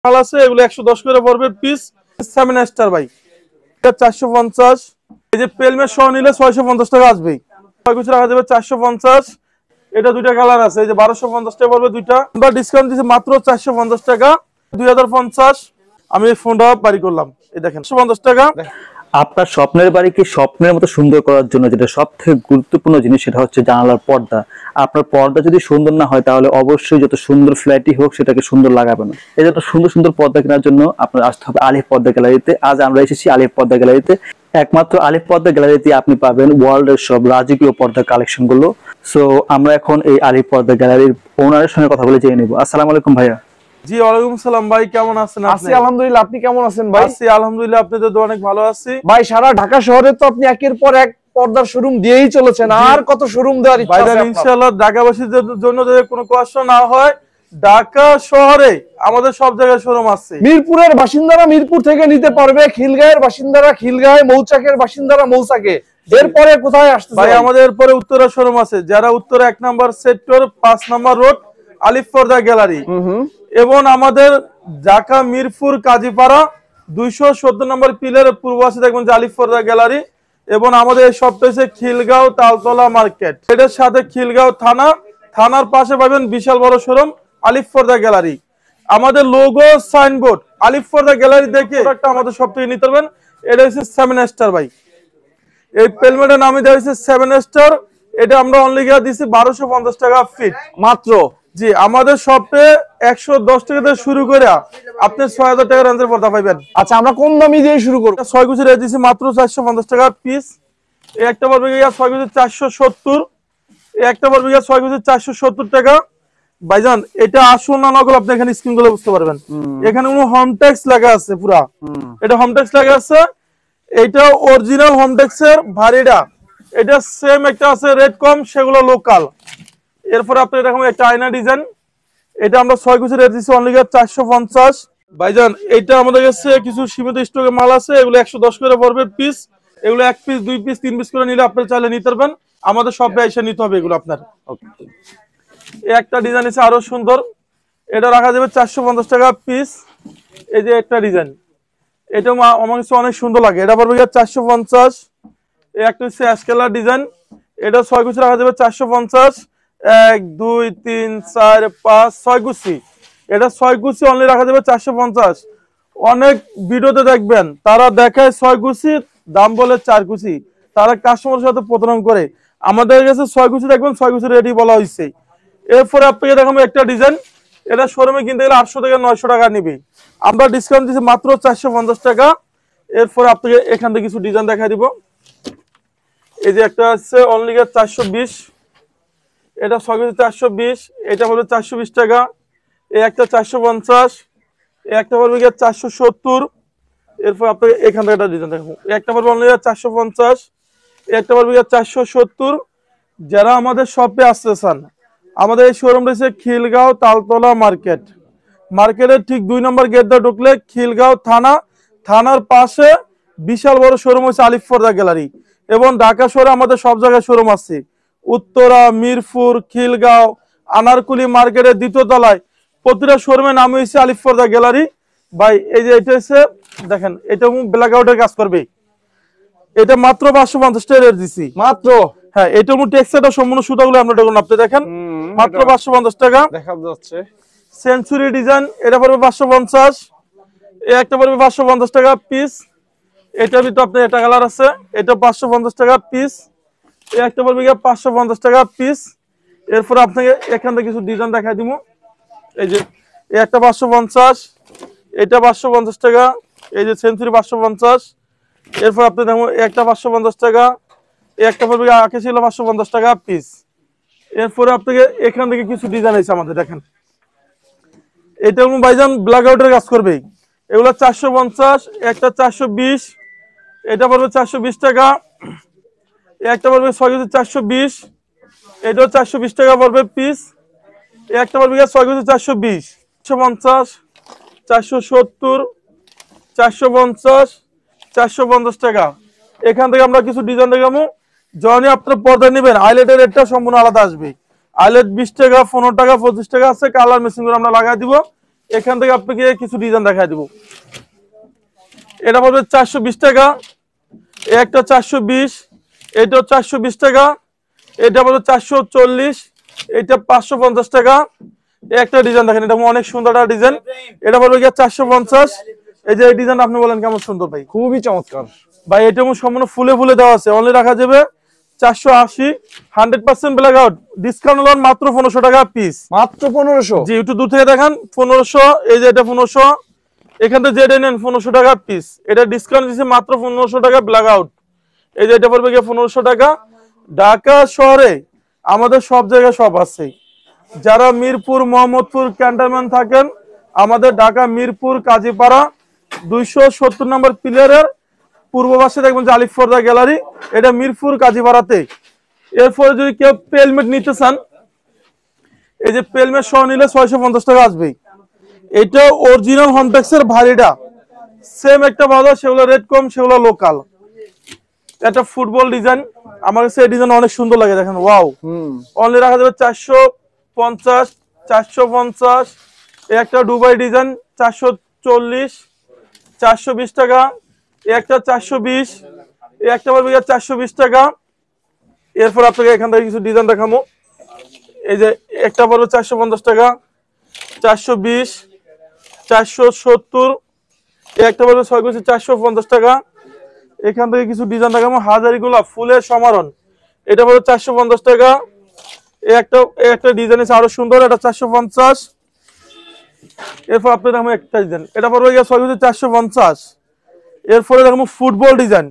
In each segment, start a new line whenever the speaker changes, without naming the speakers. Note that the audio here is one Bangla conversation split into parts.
মাল আছে এগুলো 110 করে পড়বে পিস। 7 স্টার ভাই, এটা 450। এই যে পেলমেট সহ নিলে 650 টাকা আসবে। ছয় কুচি রাখা যাবে 450। এটা দুইটা কালার আছে, এই যে 1250 টাকা পড়বে দুইটা। আমরা ডিসকাউন্ট দিচ্ছি মাত্র 450 টাকা, 2050। আমি এই ফোনটা বাড়ি করলাম, এই দেখেন 150 টাকা।
আপনার স্বপ্নের বাড়িকে স্বপ্নের মতো সুন্দর করার জন্য যেটা সবথেকে গুরুত্বপূর্ণ জিনিস সেটা হচ্ছে জানালার পর্দা। আপনার পর্দা যদি সুন্দর না হয় তাহলে অবশ্যই যত সুন্দর ফ্ল্যাটই হোক সেটাকে সুন্দর লাগাবে না। এই যত সুন্দর সুন্দর পর্দা কেনার জন্য আপনার আসতে হবে আলিফ পর্দা গ্যালারিতে। আজ আমরা এসেছি আলিফ পর্দা গ্যালারিতে। একমাত্র আলিফ পর্দা গ্যালারিতে আপনি পাবেন ওয়ার্ল্ডের সব রাজকীয় পর্দা কালেকশন গুলো। সো আমরা এখন এই আলিফ পর্দা গ্যালারির ওনারের সঙ্গে কথা বলে জেনে নেব। আসসালামু আলাইকুম ভাইয়া।
জি ওয়ালাইকুম সালাম ভাই, কেমন আছেন?
আছি আলহামদুলিল্লাহ, আপনি কেমন আছেন ভাই?
আছি আলহামদুলিল্লাহ, আপনাদের দোয়া অনেক ভালো আছি
ভাই। সারা ঢাকা শহরে তো আপনি একের পর এক পর্দার শোরুম দিয়েই চলেছেন, আর কত শোরুম দেওয়ার ইচ্ছা আছে আপনার?
ইনশাআল্লাহ ঢাকাবাসীদের জন্য যদি কোনো কষ্ট না হয়, ঢাকা শহরে আমাদের সব জায়গায় শোরুম আছে।
মিরপুরের বাসিন্দারা মিরপুর থেকে নিতে পারবে, খিলগাঁয়ের বাসিন্দারা খিলগাঁয়, মৌচাকের বাসিন্দারা মৌচাকে। এরপরে কোথায় আসতে
ভাই? আমাদের এরপরে উত্তরা শোরুম আছে, যারা উত্তরা 1 নম্বর সেক্টর 5 নম্বর রোড আলিফ পর্দা গ্যালারি। এবং আমাদের ঢাকা মিরপুর কাজীপাড়া 217 নম্বর পিলারের পূর্ব পাশে দেখবেন যে আলিফ পর্দা গ্যালারি। এবং আমাদের এই শপটা হচ্ছে খিলগাঁও তালতলা মার্কেট, এটার সাথে খিলগাঁও থানা, থানার পাশে পাবেন বিশাল বড় শোরুম আলিফ পর্দা গ্যালারি। আমাদের লোগো সাইনবোর্ড আলিফ পর্দা গ্যালারি দেখে একটা আমাদের সব থেকে নিতে পারবেন। এটা হচ্ছে 7 স্টার ভাই, এই পেলমেটের নামে দেওয়া হয়েছে 7 স্টার। এটা আমরা অনলি গিয়ে দিচ্ছি 1250 টাকা ফিট
মাত্র।
জি, আমাদের শপে 110 টাকা থেকে শুরু করে আপনি 6000 টাকা রেঞ্জের পর্দা পাবেন।
আচ্ছা, আমরা কম দামি দিয়ে শুরু করব।
6 কুচি রেট দিচ্ছি মাত্র 450 টাকা পিস। এই একটা পড়বে গিয়া 6 কুচি 470। এই একটা পড়বে গিয়া 6 কুচি 470 টাকা। ভাইজান এটা আসল না নকল আপনি এখানে স্ক্রিন গুলো বুঝতে পারবেন। এখানে কোনো হোম ট্যাক্স লেখা আছে, পুরা এটা হোম ট্যাক্স লেখা আছে। এটা অরিজিনাল হোম ট্যাক্সের ভারিটা, এটা সেম একটা আছে রেট কম, সেগুলো লোকাল। এরপর আপনি এরকম একটা আয়না ডিজাইন, এটা আমরা 6 কুচি রেট দিচ্ছি অনলি 450। ভাইজান এটা আমাদের কাছে কিছু সীমিত স্টকে মাল আছে, এগুলো 110 করে পড়বে পিস। এগুলো 1 পিস 2 পিস 3 পিস করে নিলে আপনি চাইলে নিতে পারবেন, আমাদের শপে এসে নিতে হবে এগুলো আপনার। এই একটা ডিজাইন আছে আরো সুন্দর, এটা রাখা যাবে 450 টাকা পিস। এই যে একটা ডিজাইন, এটা আমার কাছে অনেক সুন্দর লাগে, এটা পড়বে 450। এই একটা হচ্ছে অ্যাশ কালার ডিজাইন, এটা 6 কুচি রাখা যাবে 450। 1 2 3 4 5 6 কুচি, এটা 6 কুচি অনলি রাখা যাবে 450। অনেক ভিডিওতে দেখবেন তারা দেখায় 6 কুচি, দাম বলে 4 কুচি, তারা কাস্টমারের সাথে প্রতারণা করে। আমাদের কাছে 6 কুচি দেখবেন 6 কুচি রেডি বলা হয়েছে। এরপরে আপনাকে দেখাবো একটা ডিজাইন, এটা শোরুমে কিনতে গেলে 800 থেকে 900 টাকা নিবে, আমরা ডিসকাউন্ট দিচ্ছি মাত্র 450 টাকা। এরপরে আপনাকে এখান থেকে কিছু ডিজাইন দেখাই দিব। এই যে একটা আছে অনলি 420, এটা 6 কুচি 420, এটা পড়বে 420 টাকা। এই একটা 450, এই একটা পড়বে 470। এরপর আপনাকে এখান থেকে একটা ডিজাইন দেখাবো, একটা পড়বে অনলি 450, এই একটা পড়বে 470। যারা আমাদের শপে আসতে চান, আমাদের এই শোরুম রয়েছে খিলগাঁও তালতলা মার্কেট, মার্কেটের ঠিক 2 নম্বর গেট দিয়ে ঢুকলে খিলগাঁও থানা, থানার পাশে বিশাল বড় শোরুম হচ্ছে আলিফ পর্দা গ্যালারি। এবং ঢাকা শহরে আমাদের সব জায়গায় শোরুম আছে, উত্তরা, মিরপুর, খিলগাঁও, আনারকুলি মার্কেটের 2য় তলায় প্রতিটা শোরুমের নাম হয়েছে আলিফ পর্দা গ্যালারি। ভাই এই যে এটা হচ্ছে দেখেন, এটা ব্ল্যাক আউটের কাজ করবে, এটা মাত্র 550 টাকা রেট দিছি
মাত্র।
হ্যাঁ, এটা টেক্সচারটা সম্পূর্ণ সুতাগুলো আমরা দেখুন, আপনি দেখেন মাত্র 550 টাকা
দেখা যাচ্ছে।
সেঞ্চুরি ডিজাইন, এটা পড়বে 550। এই একটা পড়বে 550 টাকা পিস। এটার ভিতরে আপনার এটা কালার আছে, এটা 550 টাকা পিস। এই একটা পড়বে 550 টাকা পিস। এরপর আপনাকে এখান থেকে কিছু ডিজাইন দেখাই দিব। এই যে এই একটা 550, এটা 550 টাকা, এই যে সেঞ্চুরি 550। এরপর আপনি দেখুন একটা 550 টাকা, এই একটা পড়বে আগে ছিল 550 টাকা পিস। এরপরে আপনাকে এখান থেকে কিছু ডিজাইন আছে আমাদের দেখেন, এটা ভাইজান ব্ল্যাক আউটের কাজ করবে, এগুলো 450, একটা 420, এটা পড়বে 420 টাকা। একটা পড়বে 6 কুচি 420, এটাও 420 টাকা পড়বে পিস। একটা পড়বে 6 কুচি 420, 450, 470, 450, 450 টাকা। এখান থেকে আমরা কিছু ডিজাইন দেখাবো। যখনই আপনার পর্দা নেবেন আইলেটের রেটটা সম্পূর্ণ আলাদা আসবে। আইলেট 20 টাকা, 15 টাকা, 25 টাকা আছে, কালার মেশিন করে আমরা লাগাই দিব। এখান থেকে আপনাকে কিছু ডিজাইন দেখাই দেবো। এটা পড়বে 420 টাকা, একটা 420, এটাও 420 টাকা, এটা পড়বে 440, এটা 550 টাকা। একটা ডিজাইন দেখেন, এটা অনেক সুন্দর একটা ডিজাইন, এটা পড়বে 450। এই যে এই ডিজাইন আপনি বলেন কেমন সুন্দর ভাই?
খুবই চমৎকার
ভাই। এটা সম্পূর্ণ ফুলে ফুলে দেওয়া আছে, অনলি রাখা যাবে 480, 100% ব্ল্যাক আউট, ডিসকাউন্ট লোন মাত্র 1500 টাকা পিস।
মাত্র 1500?
জি, একটু দূর থেকে দেখান। 1500, এই যে এটা 1500, এখান থেকে যেটা নেন 1500 টাকা পিস। এটা ডিসকাউন্ট দিচ্ছে মাত্র 1500 টাকা ব্ল্যাক আউট। এই যে এটা পড়বে গিয়ে 1500 টাকা। ঢাকা শহরে আমাদের সব জায়গায় সব আছে। যারা মিরপুর, মোহাম্মদপুর ক্যান্টনমেন্ট থাকেন, আমাদের ঢাকা মিরপুর কাজীপাড়া 270 নম্বর পিলারের পূর্ব পাশে দেখবেন যে আলিফ ফর্দা গ্যালারি, এটা মিরপুর কাজীপাড়াতে। এরপরে যদি কেউ পেলমেট নিতে চান, এই যে পেলমেট সহ নিলে 650 টাকা আসবে। এটা অরিজিনাল হোমটেক্সের ভারীটা, সেম একটা বাজার, সেগুলো রেট কম, সেগুলো লোকাল। এটা ফুটবল ডিজাইন, আমার কাছে এই ডিজাইন অনেক সুন্দর লাগে, দেখেন ওয়াও। অনলি রাখা যাবে 450, 450। একটা দুবাই ডিজাইন 440, 420 টাকা। একটা 420, একটা পড়বে 420 টাকা। এরপর আপনাকে এখান থেকে কিছু ডিজাইন দেখাবো। এই যে একটা পড়বে 450 টাকা, 420, 470, একটা পড়বে 450 টাকা। এখান থেকে কিছু ডিজাইন দেখাবো, হাজারিগুলা ফুলের সমারণ, এটা পড়বে 450 টাকা। একটা ডিজাইন আছে আরো সুন্দর, এটা 450। এরপর আপনার দেখো একটা ডিজাইন, এটা পড়বে 450। এরপরে দেখো ফুটবল ডিজাইন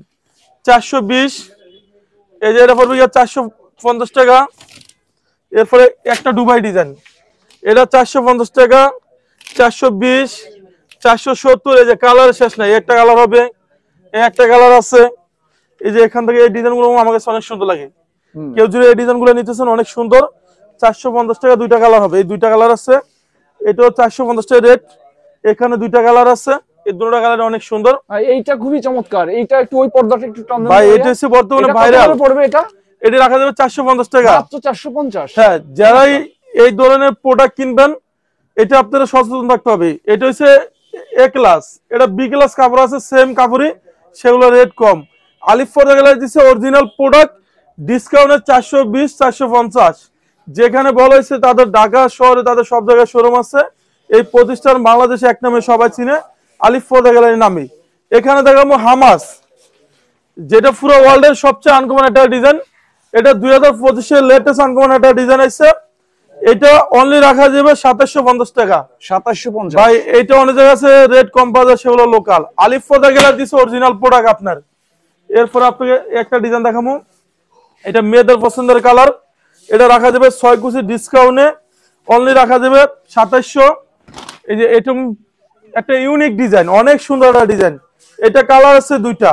420, এই যে এটা পড়বে 450 টাকা। এরপরে একটা দুবাই ডিজাইন, এটা 450 টাকা, 420, 470। এই যে কালার শেষ নাই, একটা কালার হবে, একটা কালার আছে। এই যে এখান থেকে এই ডিজাইন গুলো আমার কাছে অনেক সুন্দর লাগে। কেউ যদি এই ডিজাইন গুলো নিতেছেন, অনেক সুন্দর। 450 টাকা, দুইটা কালার হবে, এই দুইটা কালার আছে। এটাও 450 টাকা রেট। এখানে দুইটা কালার আছে, এই দুটো কালার অনেক সুন্দর।
এইটা খুবই চমৎকার। এইটা একটু ওই পর্দাটা একটু টান দেন
ভাই। এটা হচ্ছে বর্তমানে ভাইরাল
পড়বে। এটা
রাখা যাবে 450 টাকা,
মাত্র 450।
হ্যাঁ। যারাই এই ধরনের প্রোডাক্ট কিনবেন, এটা আপনারা সচেতন থাকতে হবে। এটা হচ্ছে এ ক্লাস, এটা বি ক্লাস কাপড় আছে, সেম কাপড়ই, সেগুলো রেট কম। আলিফ ফর্দা গ্যালারি দিচ্ছে অরিজিনাল প্রোডাক্ট, ডিসকাউন্টে 420, 450। যেখানে বলা হয়েছে তাদের ঢাকা শহরে তাদের সব জায়গায় শোরুম আছে। এই প্রতিষ্ঠান বাংলাদেশে এক নামে সবাই চিনে, আলিফ ফর্দা গ্যালারি নামে। এখানে দেখাবো হামাস, যেটা পুরো ওয়ার্ল্ডের সবচেয়ে আনকমন একটা ডিজাইন। এটা 2025 লেটেস্ট আনকমন একটা ডিজাইন আছে। এটা অনলি রাখা যাবে 2750 টাকা।
2750
ভাই। এটা অনেক জায়গায় আছে রেট কম পাওয়া যায়, সেগুলো লোকাল। আলিফ ফর্দা গ্যালারি দিচ্ছে অরিজিনাল প্রোডাক্ট আপনার। এরপর আপনাকে একটা ডিজাইন দেখাবো, এটা মেয়েদের পছন্দের কালার, এটা রাখা যাবে 6 কুচি ডিসকাউন্টে, অনলি রাখা যাবে 2700। এই যে এটা একটা ইউনিক ডিজাইন, অনেক সুন্দর একটা ডিজাইন। এটা কালার আছে দুইটা,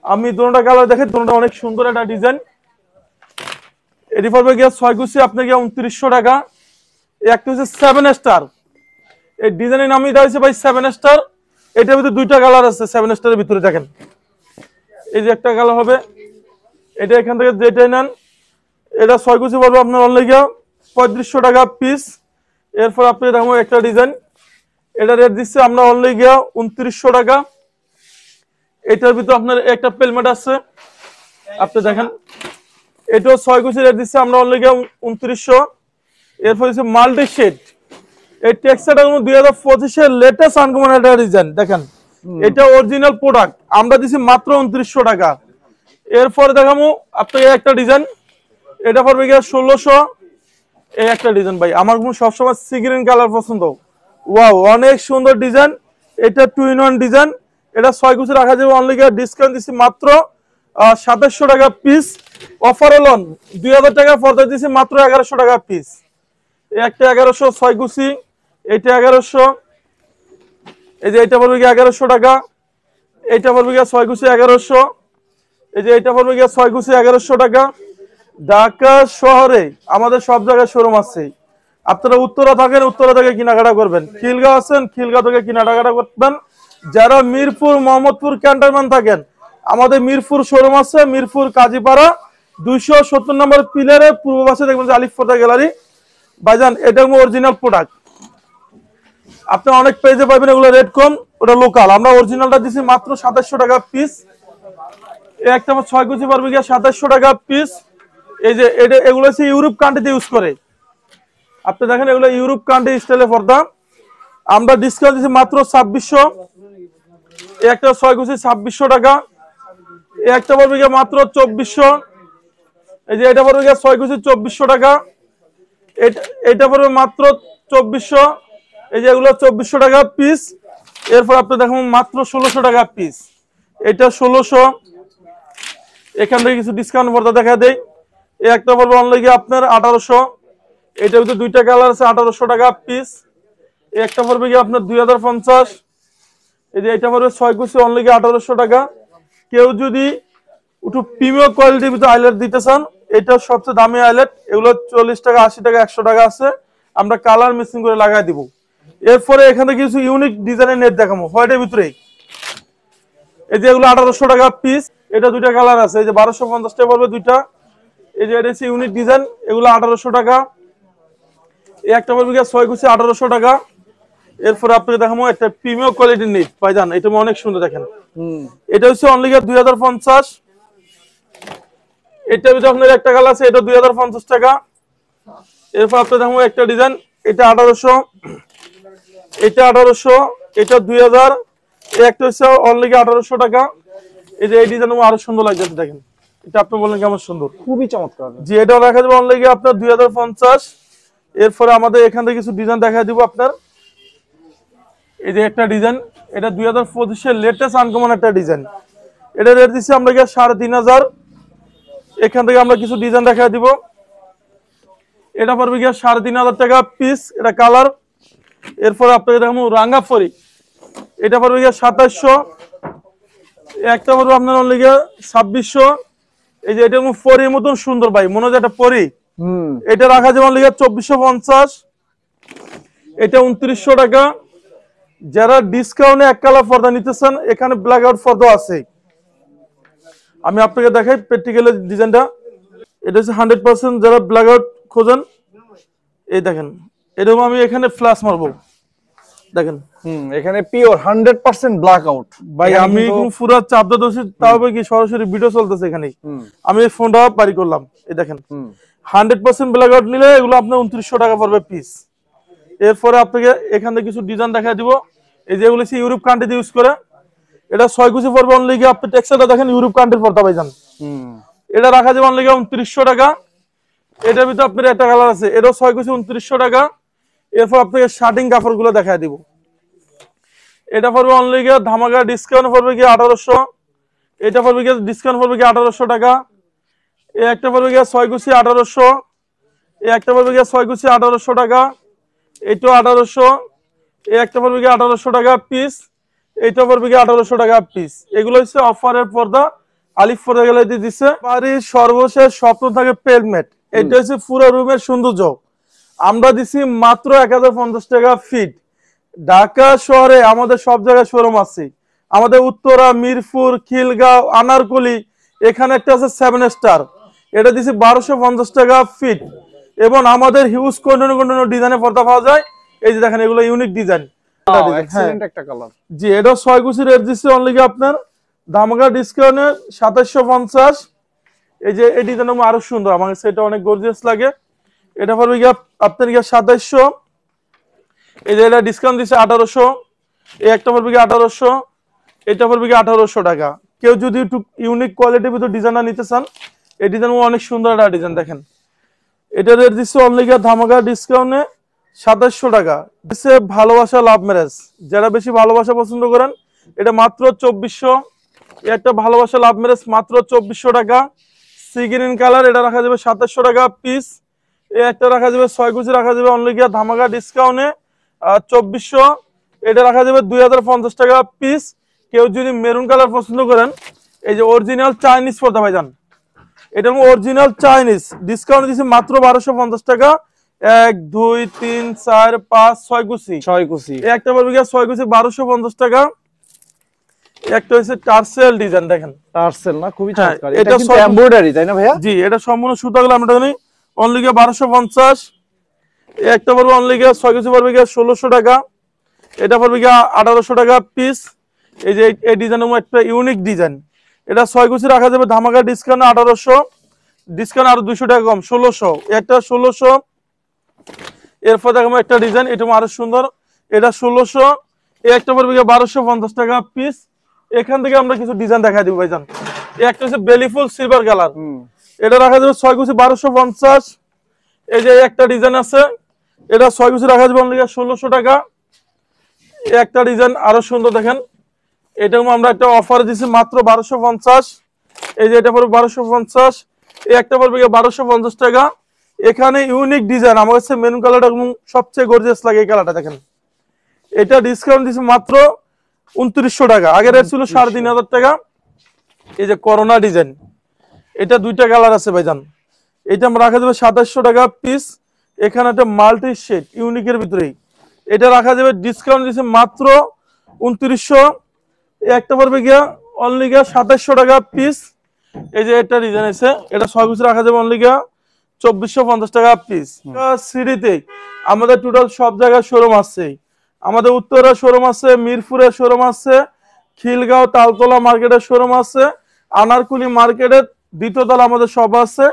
আমি দুটোটা কালার দেখে, দুটোটা অনেক সুন্দর একটা ডিজাইন। এটি পড়বে গিয়ে 6 কুচি আপনার গিয়ে 2900 টাকা। একটা হচ্ছে 7 স্টার, এই ডিজাইনের নামই দেওয়া হয়েছে ভাই 7 স্টার। এটার ভিতরে দুইটা কালার আছে 7 স্টারের ভিতরে, দেখেন এই যে একটা কালার হবে। এটা এখান থেকে যেটাই নেন, এটা 6 কুচি পড়বে আপনার অনলি গিয়ে 3500 টাকা পিস। এরপর আপনি দেখো একটা ডিজাইন, এটা রেট দিচ্ছে আমরা অনলি গিয়ে 2900 টাকা। এটার ভিতরে আপনার একটা পেলমেট আছে, আপনি দেখেন, এটাও 6 কুচি রেট দিচ্ছে আমরা অনলি গিয়ে 2900। এরপর হচ্ছে মাল্টি শেড, এই টেক্সচারটা 2025 লেটেস্ট আনকমন একটা ডিজাইন, দেখেন এটা অরিজিনাল প্রোডাক্ট, আমরা দিছি মাত্র 2900 টাকা। এরপরে দেখাবো আপনাকে একটা ডিজাইন, এটা পড়বে গিয়ে 1600। এই একটা ডিজাইন ভাই, আমার সবসময় সি গ্রিন কালার পছন্দ, ওয়াও অনেক সুন্দর ডিজাইন। এটা 2-in-1 ডিজাইন, এটা 6 কুচি রাখা যাবে অনলি গিয়ে ডিসকাউন্ট দিচ্ছি মাত্র 2700 টাকা পিস। অফার লন 2000 টাকা পর্দা দিচ্ছি মাত্র 1100 টাকা পিস। একটা 1100 6 কুচি, এটা 1100। এই যে এটা পড়বে গিয়ে 1100 টাকা। এটা পড়বে গিয়ে 6 কুচি 1100। এই যে এটা পড়বে গিয়ে 6 কুচি 1100 টাকা। ঢাকা শহরে আমাদের সব জায়গায় শোরুম আছে। আপনারা উত্তরা থাকেন, উত্তরা থেকে কেনাকাটা করবেন। খিলগাঁও আছেন, খিলগাঁও থেকে কেনাকাটা করবেন। যারা মিরপুর, মোহাম্মদপুর ক্যান্টনমেন্ট থাকেন, আমাদের মিরপুর শোরুম আছে, মিরপুর কাজীপাড়া 270 নম্বর পিলারের পূর্ব পাশে দেখবেন যে আলিফ ফর্দা গ্যালারি। ভাইজান এটা অরিজিনাল প্রোডাক্ট। আপনি অনেক পেজে পাবেন এগুলো রেট কম, ওটা লোকাল। আমরা অরিজিনালটা দিছি মাত্র 2700 টাকা পিস। এই একটা 6 কুচি পড়বে গিয়ে 2700 টাকা পিস। এই যে এগুলো হচ্ছে ইউরোপ কান্ট্রিতে ইউজ করে। আপনি দেখেন এগুলো ইউরোপ কান্ট্রি স্টাইলে পর্দা, আমরা ডিসকাউন্ট দিচ্ছি মাত্র 2600। এই একটা 6 কুচি 2600 টাকা। এই একটা পড়বে গিয়ে মাত্র 2400। এই যে এটা পড়বে গিয়ে 6 কুচি 2400 টাকা। এটা পড়বে মাত্র 2400। এই যে এগুলো 2400 টাকা পিস। এরপর আপনি দেখুন মাত্র 1600 টাকা পিস। এটা 1600। এখান থেকে কিছু ডিসকাউন্ট পর্দা দেখা দেয়। এই একটা পড়বে অনলি গিয়ে আপনার 1800। এটার ভিতরে দুইটা কালার আছে, 1800 টাকা পিস। এই একটা পড়বে গিয়ে আপনার 2050। এই যে এটা পড়বে 6 কুচি অনলি গিয়ে 1800 টাকা। কেউ যদি একটু প্রিমিয়াম কোয়ালিটির ভিতরে আইলেট দিতে চান, এটা সবচেয়ে দামি আইলেট। এগুলো 40 টাকা, 80 টাকা, 100 টাকা আছে। আমরা কালার মিক্সিং করে লাগাই দিব। এরপরে এখানে কিছু ইউনিক ডিজাইনের নেট দেখাবো হোয়াইটের ভিতরে। এই যে এগুলো 1800 টাকা পিস। এটা দুইটা কালার আছে। এই যে 1250 টাকা পড়বে দুইটা। এই যে এটা হচ্ছে ইউনিক ডিজাইন, এগুলো 1800 টাকা। এই একটা পড়বে 6 কুচি 1800 টাকা। এরপরে আপনাকে দেখাবো একটা প্রিমিয়াম কোয়ালিটির নেট ভাইজান, এটা অনেক সুন্দর দেখেন। এটা হচ্ছে অনলি 2050। এটার ভিতরে আপনার একটা কালার আছে, এটা 2050 টাকা। এরপর আপনাকে দেখাবো একটা ডিজাইন, এটা 1800, এটা 1800, এটা 2000। এই একটা হচ্ছে অনলি 1800 টাকা। এই যে এই ডিজাইন আরো সুন্দর লাগছে দেখেন, এটা আপনি বলেন কেমন সুন্দর,
খুবই চমৎকার।
জি এটা রাখা যাবে অনলি আপনার 2050। এরপরে আমাদের এখান থেকে কিছু ডিজাইন দেখা দিব আপনার। এই যে একটা ডিজাইন, এটা 2025 এর লেটেস্ট আনকমন একটা ডিজাইন। এটা রেট দিচ্ছি আমরা 3500। এখান থেকে আমরা কিছু ডিজাইন দেখা দিব। এটা পড়বে 3500 টাকা পিস, এটা কালার। এরপর আপনাকে দেখাবো রাঙ্গা ফরি, এটা পড়বে 2700। একটা পড়বে আপনার অনলি 2600। এই যে এটা পরির মতন সুন্দর ভাই, মনে হয় একটা পরি। এটা রাখা যাবে অনলি 2450। এটা 2900 টাকা। যারা ডিসকাউন্টে এক কালার পর্দা নিতেছেন, এখানে ব্ল্যাক আউট পর্দা আছে। আমি আপনাকে দেখাই প্র্যাকটিক্যালের ডিজাইনটা। এটা হচ্ছে 100% যারা ব্ল্যাক আউট খোঁজেন, এই দেখেন এরকম আমি এখানে ফ্ল্যাশ মারবো দেখেন।
এখানে পিওর 100% ব্ল্যাক আউট
ভাই আমি পুরো চাপদা দোষী, তাও কি সরাসরি ভিডিও চলতেছে এখানে। আমি এই ফোনটা বাড়ি করলাম, এই দেখেন 100% ব্ল্যাক আউট নিলে এগুলো আপনার 2900 টাকা পড়বে পিস। এরপরে আপনাকে এখান থেকে কিছু ডিজাইন দেখা দিব। এই যে এগুলো ইউরোপ কান্ট্রিতে ইউজ করে। এটা 6 কুচি পড়বে অনলি আপনি টেক্সচারটা দেখেন ইউরোপ কান্ট্রির পর্দা ভাইজান। এটা রাখা যাবে অনলি 2900 টাকা। এটার ভিতরে আপনার একটা কালার আছে, এটাও 6 কুচি 2900 টাকা। এরপর আপনাকে শার্টিং কাপড়গুলো দেখা দিব। এটা পড়বে অনলি ধামাকা ডিসকাউন্ট পড়বে 1800। এটা পড়বে ডিসকাউন্ট পড়বে 1800 টাকা। এই একটা পড়বে 6 কুচি 1800। এই একটা পড়বে 6 কুচি 1800 টাকা। এইটাও 1800। এই একটা পড়বে 1800 টাকা পিস। এইটা পড়বে 1800 টাকা পিস। এগুলো হচ্ছে অফারের পর্দা, আলিফ পর্দা গেলে দিচ্ছে। বাড়ির সর্বশেষ স্বপ্ন থাকে পেলমেট, এটা হচ্ছে পুরো রুমের সৌন্দর্য। আমরা দিছি মাত্র 1050 টাকা ফিট। ঢাকা শহরে আমাদের সব জায়গায় শোরুম আছে, আমাদের উত্তরা, মিরপুর, খিলগাঁও, আনারকলি, এখানে একটা আছে 7 স্টার, এটা দিছি 1250 টাকা ফিট। এবং আমাদের হিউজ কন্টিনিউ ডিজাইনের পর্দা পাওয়া যায়। এই যে দেখেন এগুলো ইউনিক ডিজাইন।
একটা কালার,
জি এটা 6 কুচি রেট দিচ্ছে অনলি আপনার ধামাকা ডিসকাউন্টে 2750। এই যে এই ডিজাইন আরো সুন্দর, আমার কাছে এটা অনেক গর্জিয়াস লাগে। এটা পড়বে আপনার 2700। এই যে এটা ডিসকাউন্ট দিচ্ছে 1800। এই একটা পড়বে 1800। এটা পড়বে 1800 টাকা। কেউ যদি একটু ইউনিক কোয়ালিটির ভিতর ডিজাইনটা নিতে চান, এই ডিজাইন অনেক সুন্দর একটা ডিজাইন দেখেন। এটা রেট দিচ্ছে অনলি ধামাকা ডিসকাউন্টে 2700 টাকা। দিচ্ছে ভালোবাসা লাভ ম্যারেজ, যারা বেশি ভালোবাসা পছন্দ করেন, এটা মাত্র 2400। একটা ভালোবাসা লাভ ম্যারেজ মাত্র 2400 টাকা। সি গ্রিন কালার, এটা রাখা যাবে 2700 টাকা পিস। এই একটা রাখা যাবে 6 কুচি রাখা যাবে অনলি ধামাকা ডিসকাউন্টে 2400। এটা রাখা যাবে 2050 টাকা পিস। কেউ যদি মেরুন কালার পছন্দ করেন, এই যে অরিজিনাল চাইনিজ পর্দা ভাইজান, এটা অরিজিনাল চাইনিজ, ডিসকাউন্ট দিচ্ছে মাত্র 1250 টাকা। 1 2 3 4 5 6 কুচি
6 কুচি।
একটা পড়বে 6 কুচি 1250 টাকা। একটা হচ্ছে টার্সেল ডিজাইন দেখেন,
টার্সেল না, খুবই চমৎকার।
এটা
এটা কিন্তু এমব্রয়ডারি তাই না ভাইয়া?
জি এটা সম্পূর্ণ সুতাগুলো আমরা জানি অনলি 1250। একটা পড়বে অনলি 6 কুচি পড়বে 1600 টাকা। এটা পড়বে গিয়া 1800 টাকা পিস। এই যে এই ডিজাইনের একটা ইউনিক ডিজাইন, এটা 6 কুচি রাখা যাবে ধামাকা ডিসকাউন্ট 1800, ডিসকাউন্ট আরো 200 টাকা কম 1600, এটা 1600। এরপর দেখাবো একটা ডিজাইন, এটা আরো সুন্দর, এটা 1600। এই একটা পড়বে গিয়া 1250 টাকা পিস। এখান থেকে আমরা কিছু ডিজাইন দেখাই দিব ভাইজান। এই একটা হচ্ছে বেলিফুল সিলভার কালার, এটা রাখা যাবে 6 কুচি 1250। এই যে একটা ডিজাইন আছে, এটা 6 কুচি রাখা যাবে অনলি 1600 টাকা। এই একটা ডিজাইন আরো সুন্দর দেখেন, এটাও আমরা একটা অফারে দিছি মাত্র 1250। এই যে এটা পড়বে 1250। এই একটা পড়বে 1250 টাকা। এখানে ইউনিক ডিজাইন আমার কাছে মেরুন কালারটা সবচেয়ে গর্জিয়াস লাগে, এই কালারটা দেখেন, এটা ডিসকাউন্ট দিছি মাত্র 2900 টাকা, আগে রেট ছিল 3500 টাকা। এই যে করোনা ডিজাইন, এটা দুইটা কালার আছে ভাইজান, এটা আমরা রাখা যাবে 2700 টাকা পিস। এখানে একটা মাল্টি শেড ইউনিকের ভিতরেই, এটা রাখা যাবে ডিসকাউন্ট দিছে মাত্র 2900। একটা পড়বে গিয়া অনলি গিয়া 2700 টাকা পিস। এই যে একটা ডিজাইন আছে, এটা 6 পিস রাখা যাবে অনলি গিয়া 2450 টাকা পিস। সিটিতে আমাদের টোটাল সব জায়গায় শোরুম আছে, আমাদের উত্তরা শোরুম আছে, মিরপুরে শোরুম আছে, খিলগাঁও তালতলা মার্কেটের শোরুম আছে, আনারকুলি মার্কেটের দ্বিতীয় তলা আমাদের শপ আছে।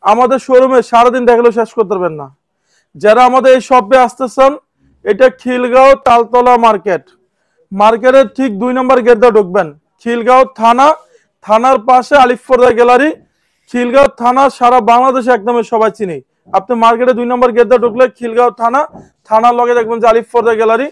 আমাদের শোরুমে সারাদিন দেখলেও শেষ করতে পারবেন না। যারা আমাদের এই শপে আসতেছেন, এটা খিলগাঁও তালতলা মার্কেট, মার্কেটের ঠিক 2 নম্বর গেট দিয়ে ঢুকবেন, খিলগাঁও থানা, থানার পাশে আলিফপর্দা গ্যালারি। খিলগাঁও থানা সারা বাংলাদেশে একদম সবাই চিনি। আপনি মার্কেটে 2 নম্বর গেট দিয়ে ঢুকলে খিলগাঁও থানা, থানার লগে দেখবেন যে আলিফপর্দা গ্যালারি।